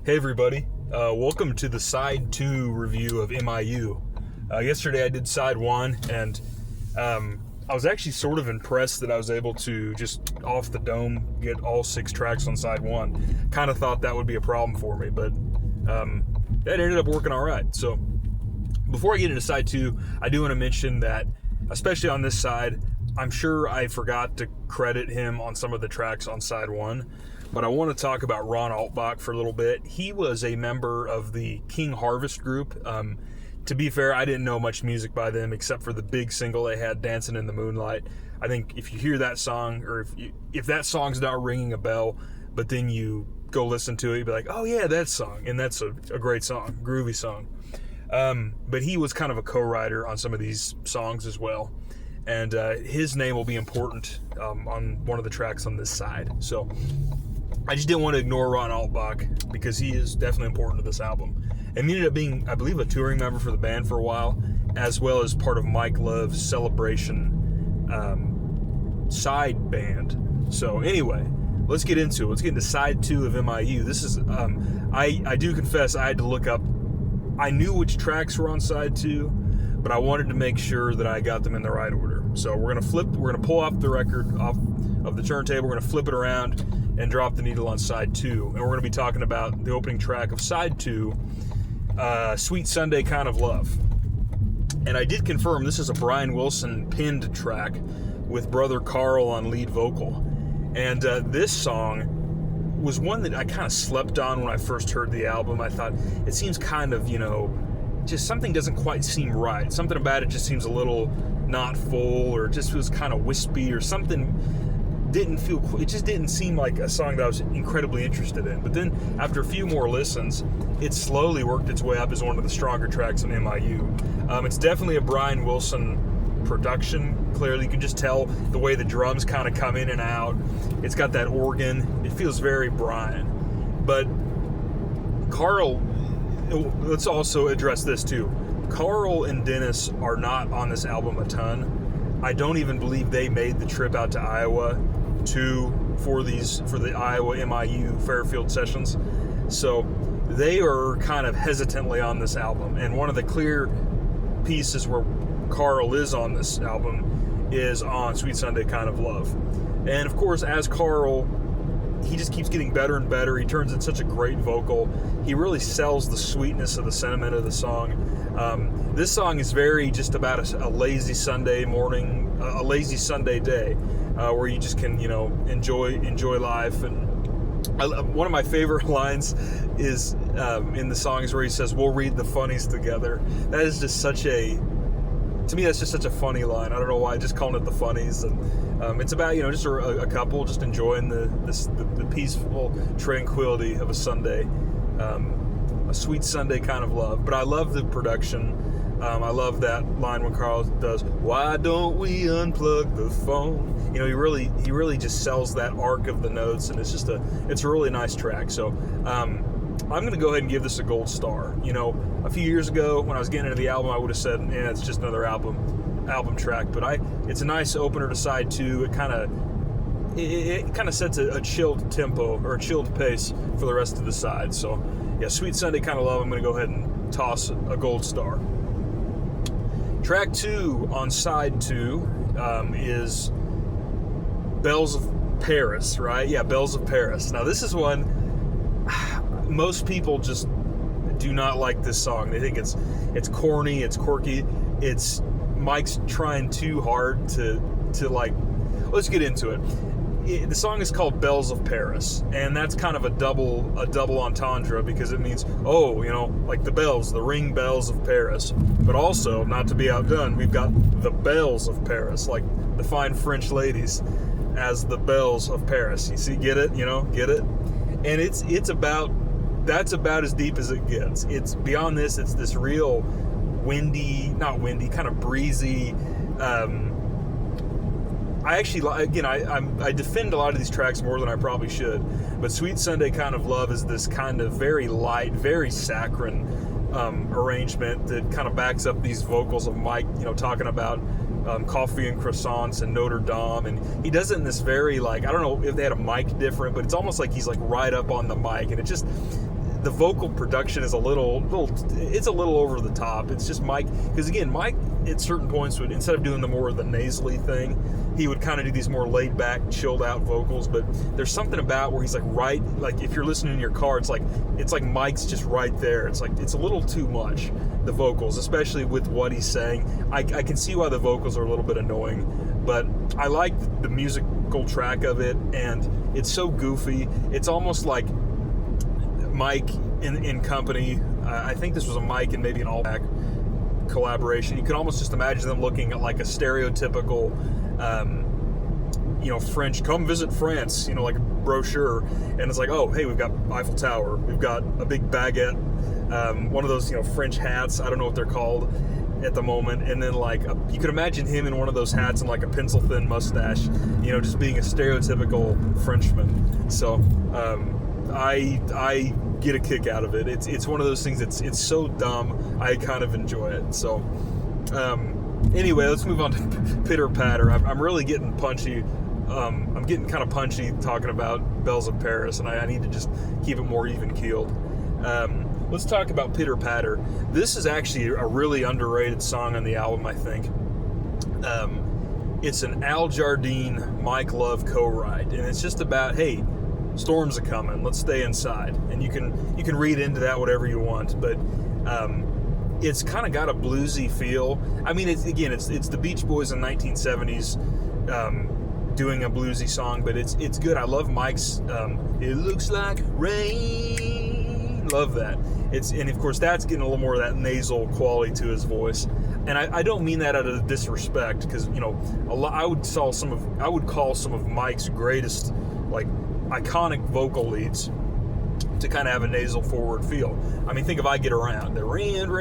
Hey everybody, welcome to the side 2 review of M.I.U. Yesterday I did side 1 and I was actually sort of impressed that I was able to just off the dome get all 6 tracks on side 1. Kind of thought that would be a problem for me, but that ended up working alright. So before I get into side 2, I do want to mention that, especially on this side, I'm sure I forgot to credit him on some of the tracks on side 1. But I want to talk about Ron Altbach for a little bit. He was a member of the King Harvest group. To be fair, I didn't know much music by them except for the big single they had, Dancing in the Moonlight. I think if you hear that song, or if that song's not ringing a bell, but then you go listen to it, you'll be like, oh yeah, that song. And that's a great song, groovy song. But he was kind of a co-writer on some of these songs as well. And his name will be important on one of the tracks on this side. So I just didn't want to ignore Ron Altbach because he is definitely important to this album. And he ended up being, I believe, a touring member for the band for a while, as well as part of Mike Love's Celebration side band. So anyway, let's get into it. Let's get into side 2 of M.I.U. This is, I do confess I had to look up, I knew which tracks were on side 2, but I wanted to make sure that I got them in the right order. So we're going to pull off the record off of the turntable, we're going to flip it around and drop the needle on side 2. And we're going to be talking about the opening track of side 2, Sweet Sunday Kind of Love. And I did confirm this is a Brian Wilson pinned track with brother Carl on lead vocal. And this song was one that I kind of slept on when I first heard the album. I thought, it seems kind of, just something doesn't quite seem right. Something about it just seems a little not full, or just was kind of wispy, or something it just didn't seem like a song that I was incredibly interested in. But then after a few more listens, it slowly worked its way up as one of the stronger tracks on M.I.U. It's definitely a Brian Wilson production. Clearly you can just tell the way the drums kind of come in and out. It's got that organ. It feels very Brian. But Carl, let's also address this too. Carl and Dennis are not on this album a ton. I don't even believe they made the trip out to Iowa for the Iowa M.I.U. Fairfield sessions. So they are kind of hesitantly on this album. And one of the clear pieces where Carl is on this album is on Sweet Sunday Kind of Love. And of course, as Carl, he just keeps getting better and better. He turns in such a great vocal. He really sells the sweetness of the sentiment of the song. This song is very just about a lazy Sunday morning, a lazy Sunday day, where you just can, enjoy life. And one of my favorite lines is in the song is where he says, "We'll read the funnies together." That is just to me, that's just such a funny line. I don't know why, just calling it the funnies. And it's about, just a couple just enjoying the peaceful tranquility of a Sunday, a sweet Sunday kind of love. But I love the production. I love that line when Carl does, "Why don't we unplug the phone?" He really just sells that arc of the notes, and it's a really nice track. So I'm going to go ahead and give this a gold star. A few years ago when I was getting into the album, I would have said, it's just another album track. But it's a nice opener to side 2. It kind of sets a chilled tempo, or a chilled pace for the rest of the side. So yeah, Sweet Sunday Kind of Love, I'm going to go ahead and toss a gold star. Track 2 on side 2 is Bells of Paris, right? Yeah, Bells of Paris. Now this is one, most people just do not like this song. They think it's corny, it's quirky, it's Mike's trying too hard to let's get into it. The song is called Bells of Paris, and that's kind of a double entendre, because it means, like the bells, the ring bells of Paris. But also, not to be outdone, we've got the belles of Paris, like the fine French ladies, as the belles of Paris. You see, get it? Get it? And that's about as deep as it gets. It's beyond this. It's this real kind of breezy. I defend a lot of these tracks more than I probably should, but Sweet Sunday Kind of Love is this kind of very light, very saccharine arrangement that kind of backs up these vocals of Mike, talking about coffee and croissants and Notre Dame, and he does it in this very, I don't know if they had a mic different, but it's almost like he's right up on the mic, and it just, the vocal production is a little over the top. It's just Mike, because again, Mike at certain points would, instead of doing the nasally thing, he would kind of do these more laid back, chilled out vocals. But there's something about where he's like if you're listening in your car, it's like Mike's just right there. It's like it's a little too much, the vocals, especially with what he's saying. I can see why the vocals are a little bit annoying, but I like the musical track of it, and it's so goofy. It's almost like Mike in company. I think this was a Mike and maybe an all-back collaboration. You could almost just imagine them looking at like a stereotypical, French, come visit France, like a brochure, and it's like, oh, hey, we've got Eiffel Tower, we've got a big baguette, one of those, French hats, I don't know what they're called at the moment, and then you could imagine him in one of those hats and like a pencil thin mustache, just being a stereotypical Frenchman. So I get a kick out of it. It's one of those things it's so dumb, I kind of enjoy it. So anyway, let's move on to Pitter Patter. I'm really getting punchy. I'm getting kind of punchy talking about Bells of Paris, and I need to just keep it more even keeled. Let's talk about Pitter Patter. This is actually a really underrated song on the album, I think. It's an Al Jardine, Mike Love co-write, and it's just about, hey, storms are coming, let's stay inside. And you can read into that whatever you want, but it's kind of got a bluesy feel. I mean, it's the Beach Boys in 1970s doing a bluesy song, but it's good. I love Mike's it looks like rain. Love that. And of course that's getting a little more of that nasal quality to his voice. And I don't mean that out of disrespect, because I would call some of Mike's greatest iconic vocal leads to kind of have a nasal forward feel. I mean, think of I Get Around. The Rand,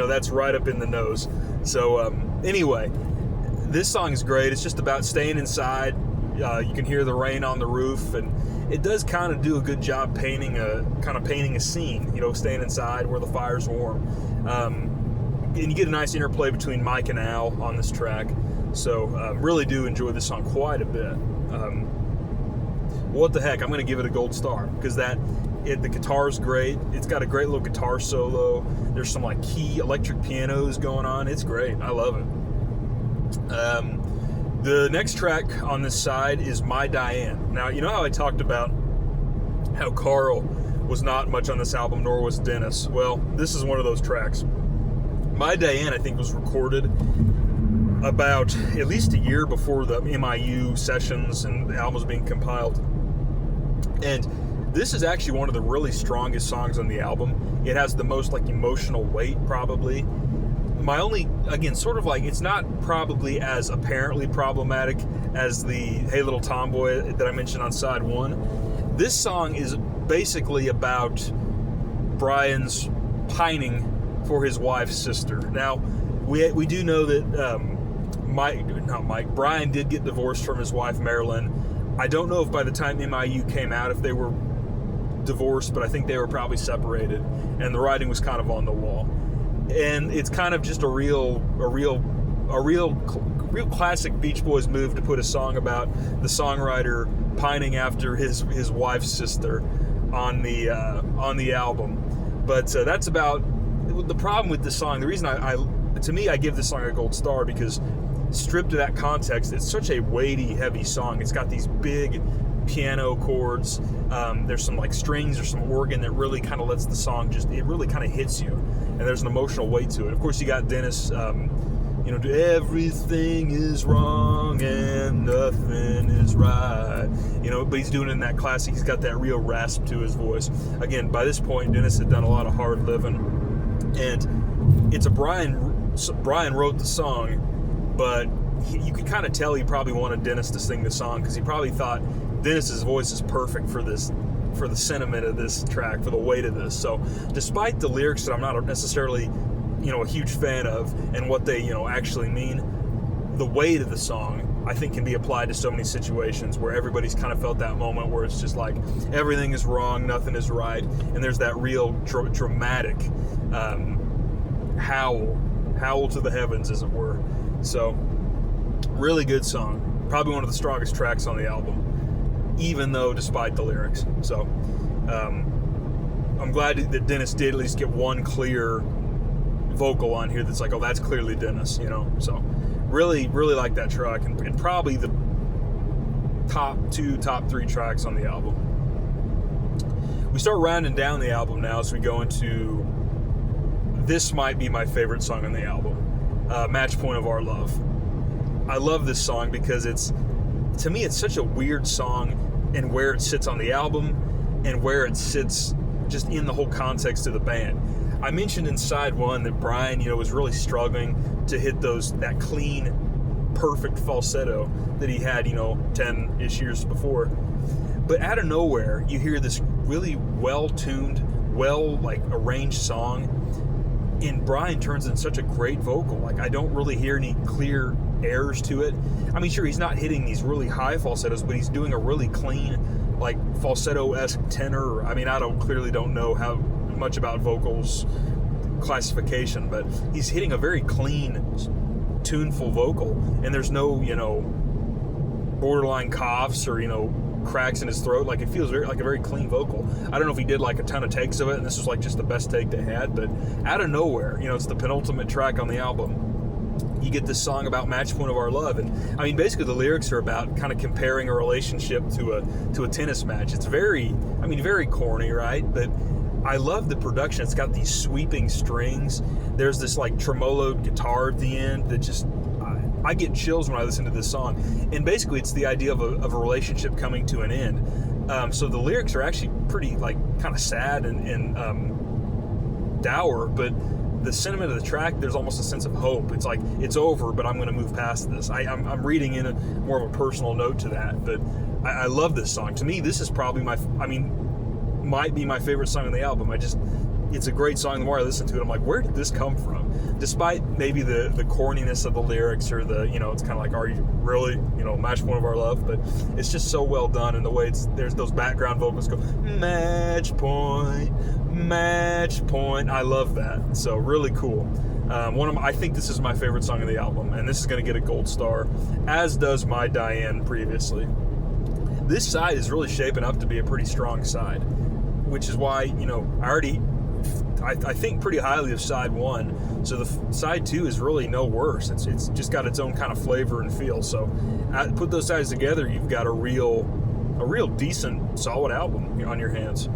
that's right up in the nose. So anyway, this song is great. It's just about staying inside. You can hear the rain on the roof, and it does kind of do a good job painting a scene, staying inside where the fire's warm. And you get a nice interplay between Mike and Al on this track. So really do enjoy this song quite a bit. What the heck, I'm going to give it a gold star, because the guitar's great. It's got a great little guitar solo. There's some key electric pianos going on. It's great. I love it. The next track on this side is My Diane. Now, you know how I talked about how Carl was not much on this album, nor was Dennis? Well, this is one of those tracks. My Diane, I think, was recorded about at least a year before the M.I.U. sessions and the album was being compiled. And this is actually one of the really strongest songs on the album. It has the most emotional weight, probably. My only, again, it's not probably as apparently problematic as the Hey Little Tomboy that I mentioned on side one. This song is basically about Brian's pining for his wife's sister. Now, we do know that Brian did get divorced from his wife, Marilyn. I don't know if by the time M.I.U. came out, if they were divorced, but I think they were probably separated, and the writing was kind of on the wall. And it's kind of just a real classic Beach Boys move to put a song about the songwriter pining after his wife's sister on the album. But that's about the problem with this song. The reason I give this song a gold star, because stripped of that context, it's such a weighty, heavy song. It's got these big piano chords. There's some strings or some organ that really kind of lets the song it really kind of hits you, and there's an emotional weight to it. Of course, you got Dennis, everything is wrong and nothing is right, but he's doing it in that classic. He's got that real rasp to his voice. Again, by this point, Dennis had done a lot of hard living, and it's Brian wrote the song, but you could kind of tell he probably wanted Dennis to sing the song, because he probably thought Dennis's voice is perfect for the sentiment of this track, for the weight of this. So despite the lyrics that I'm not necessarily a huge fan of, and what they actually mean, the weight of the song I think can be applied to so many situations where everybody's kind of felt that moment where it's just everything is wrong, nothing is right, and there's that real dramatic howl to the heavens, as it were. So really good song, probably one of the strongest tracks on the album, even though despite the lyrics. So I'm glad that Dennis did at least get one clear vocal on here that's like, oh, that's clearly Dennis, you know. So really like that track, and probably the top 3 tracks on the album. We start rounding down the album now as we go into, this might be my favorite song on the album, Match Point of Our Love. I love this song because to me it's such a weird song, and where it sits on the album and where it sits just in the whole context of the band. I mentioned in side 1 that Brian, you know, was really struggling to hit that clean, perfect falsetto that he had, you know, 10-ish years before. But out of nowhere, you hear this really well-tuned, arranged song, and Brian turns in such a great vocal. Like, I don't really hear any clear errors to it. I mean, sure, he's not hitting these really high falsettos, but he's doing a really clean, like, falsetto-esque tenor. I mean, I clearly don't know how much about vocals classification, but he's hitting a very clean, tuneful vocal, and there's no, you know, borderline coughs or, you know, cracks in his throat. Like, it feels like a very clean vocal. I don't know if he did like a ton of takes of it and this was like just the best take they had, but out of nowhere, you know, it's the penultimate track on the album, you get this song about Match Point of Our Love. And I mean, basically the lyrics are about kind of comparing a relationship to a tennis match. It's very corny, right? But I love the production. It's got these sweeping strings. There's this like tremoloed guitar at the end that just, I get chills when I listen to this song. And basically it's the idea of a relationship coming to an end. So the lyrics are actually pretty like kind of sad and dour, but the sentiment of the track, there's almost a sense of hope. It's like, it's over, but I'm going to move past this. I'm reading in more of a personal note to that, but I love this song. To me, this is probably might be my favorite song on the album. It's a great song. The more I listen to it, I'm like, where did this come from? Despite maybe the corniness of the lyrics, or the, you know, it's kind of like, are you really, you know, Match Point of Our Love? But it's just so well done, and the way there's those background vocals go, match point. I love that. So really cool. I think this is my favorite song on the album, and this is going to get a gold star, as does My Diane previously. This side is really shaping up to be a pretty strong side, which is why, you know, I think pretty highly of side 1. So the side 2 is really no worse. It's just got its own kind of flavor and feel. So put those sides together, you've got a real decent, solid album on your hands.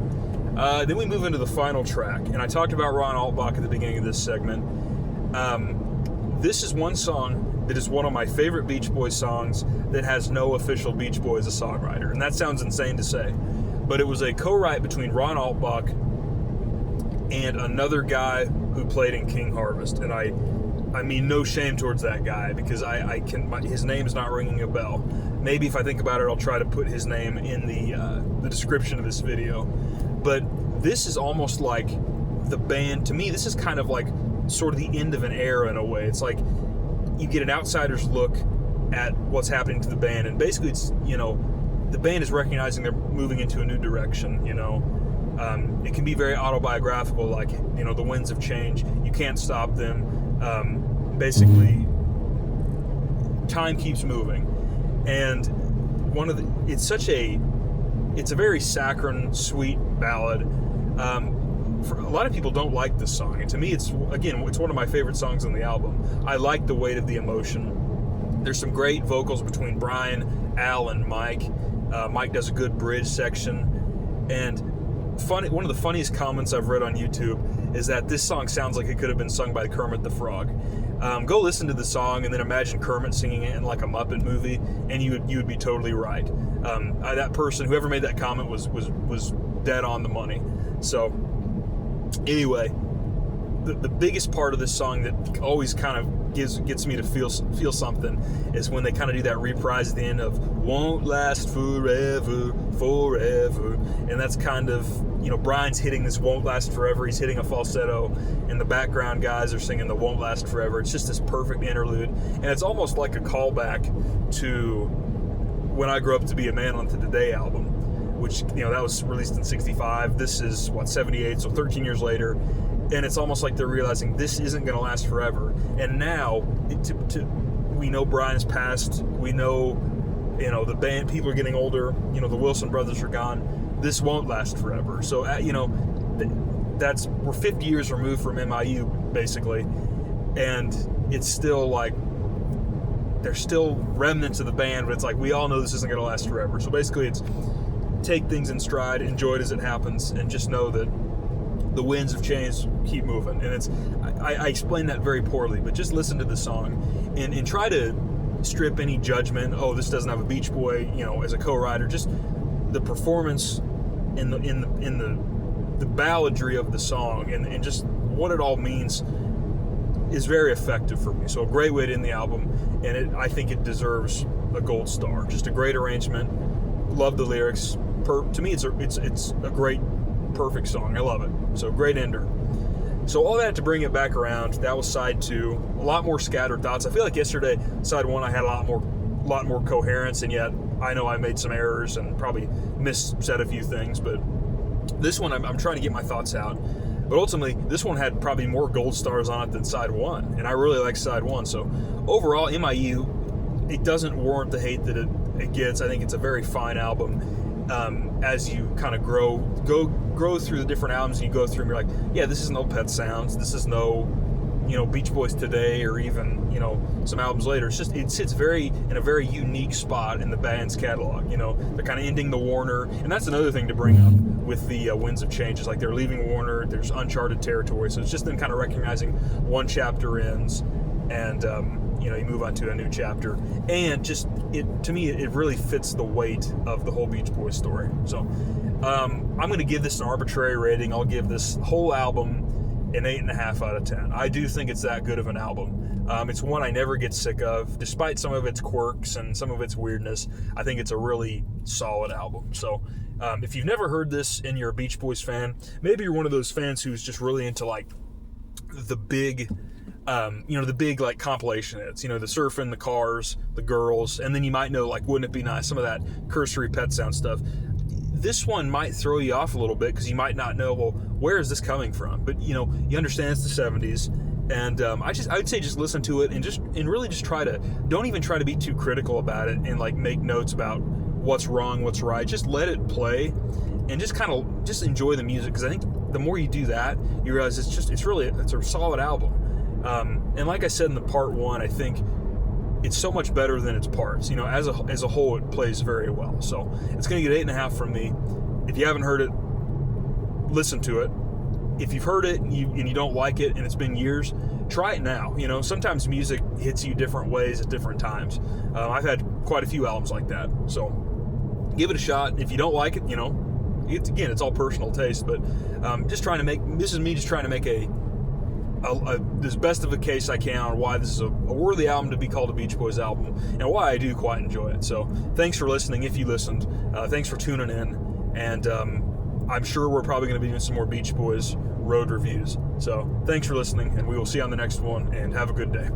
Then we move into the final track, and I talked about Ron Altbach at the beginning of this segment. This is one song that is one of my favorite Beach Boys songs that has no official Beach Boy as a songwriter, and that sounds insane to say, but it was a co-write between Ron Altbach and another guy who played in King Harvest, and I mean no shame towards that guy, because his name's not ringing a bell. Maybe if I think about it, I'll try to put his name in the description of this video. But this is almost like the band, to me, this is kind of like sort of the end of an era in a way. It's like you get an outsider's look at what's happening to the band, and basically it's, you know, the band is recognizing they're moving into a new direction, you know. It can be very autobiographical, like, you know, the winds of change, you can't stop them. Basically, time keeps moving, and it's a very saccharine, sweet ballad. A lot of people don't like this song, and to me, it's one of my favorite songs on the album. I like the weight of the emotion. There's some great vocals between Brian, Al, and Mike. Mike does a good bridge section, and one of the funniest comments I've read on YouTube is that this song sounds like it could have been sung by Kermit the Frog. Go listen to the song and then imagine Kermit singing it in like a Muppet movie, and you would be totally right. That person, whoever made that comment, was dead on the money. So anyway, the biggest part of this song that always kind of gets me to feel something is when they kind of do that reprise at the end of "Won't last forever, forever," and that's kind of, you know, Brian's hitting this "Won't last forever." He's hitting a falsetto, and the background guys are singing the "Won't last forever." It's just this perfect interlude, and it's almost like a callback to When I Grow Up to Be a Man on the Today album, which, you know, that was released in '65. This is 78, so 13 years later. And it's almost like they're realizing this isn't going to last forever. And now, we know Brian's passed. We know, you know, the band, people are getting older. You know, the Wilson brothers are gone. This won't last forever. So, you know, we're 50 years removed from M.I.U. basically, and it's still like there's still remnants of the band, but it's like we all know this isn't going to last forever. So basically, it's take things in stride, enjoy it as it happens, and just know that the winds of change keep moving. And it's I explain that very poorly, but just listen to the song and try to strip any judgment. Oh, this doesn't have a Beach Boy, as a co-writer. Just the performance in the balladry of the song and just what it all means is very effective for me. So a great way to end the album, and I think it deserves a gold star. Just a great arrangement. Love the lyrics. To me, it's a great, perfect song. I love it. So great ender. So all that to bring it back around. That was side 2. A lot more scattered thoughts. I feel like yesterday, side 1, I had a lot more coherence, and yet I know I made some errors and probably missaid a few things. But this one, I'm trying to get my thoughts out. But ultimately, this one had probably more gold stars on it than side 1, and I really like side 1. So overall, M.I.U., it doesn't warrant the hate that it gets. I think it's a very fine album. As you kind of grow through the different albums, and you go through and you're like, yeah, this is no Pet Sounds, this is no, Beach Boys Today, or even, some albums later. It's just, it sits in a very unique spot in the band's catalog. They're kind of ending the Warner, and that's another thing to bring up with the Winds of Change. Is like they're leaving Warner, there's uncharted territory, so it's just them kind of recognizing one chapter ends, and you move on to a new chapter, and just to me it really fits the weight of the whole Beach Boys story. So I'm going to give this an arbitrary rating. I'll give this whole album an 8.5 out of 10. I do think it's that good of an album. It's one I never get sick of, despite some of its quirks and some of its weirdness. I think it's a really solid album. So if you've never heard this and you're a Beach Boys fan, maybe you're one of those fans who's just really into like the big the big like compilation hits, the surfing, the cars, the girls, and then you might know like Wouldn't It Be Nice, some of that cursory Pet Sound stuff. This one might throw you off a little bit because you might not know, well, where is this coming from? But you understand it's the 70s, and I would say just listen to it and really just don't even try to be too critical about it and like make notes about what's wrong, what's right. Just let it play and just enjoy the music, because I think the more you do that, you realize it's a solid album. And like I said in the part 1, I think it's so much better than its parts. As a whole, it plays very well. So it's going to get 8.5 from me. If you haven't heard it, listen to it. If you've heard it and you don't like it and it's been years, try it now. Sometimes music hits you different ways at different times. I've had quite a few albums like that. So give it a shot. If you don't like it, it's all personal taste. But this is me just trying to make this best of a case I can on why this is a worthy album to be called a Beach Boys album, and why I do quite enjoy it. So thanks for listening. If you listened, thanks for tuning in, and I'm sure we're probably going to be doing some more Beach Boys road reviews. So thanks for listening, and we will see you on the next one, and have a good day.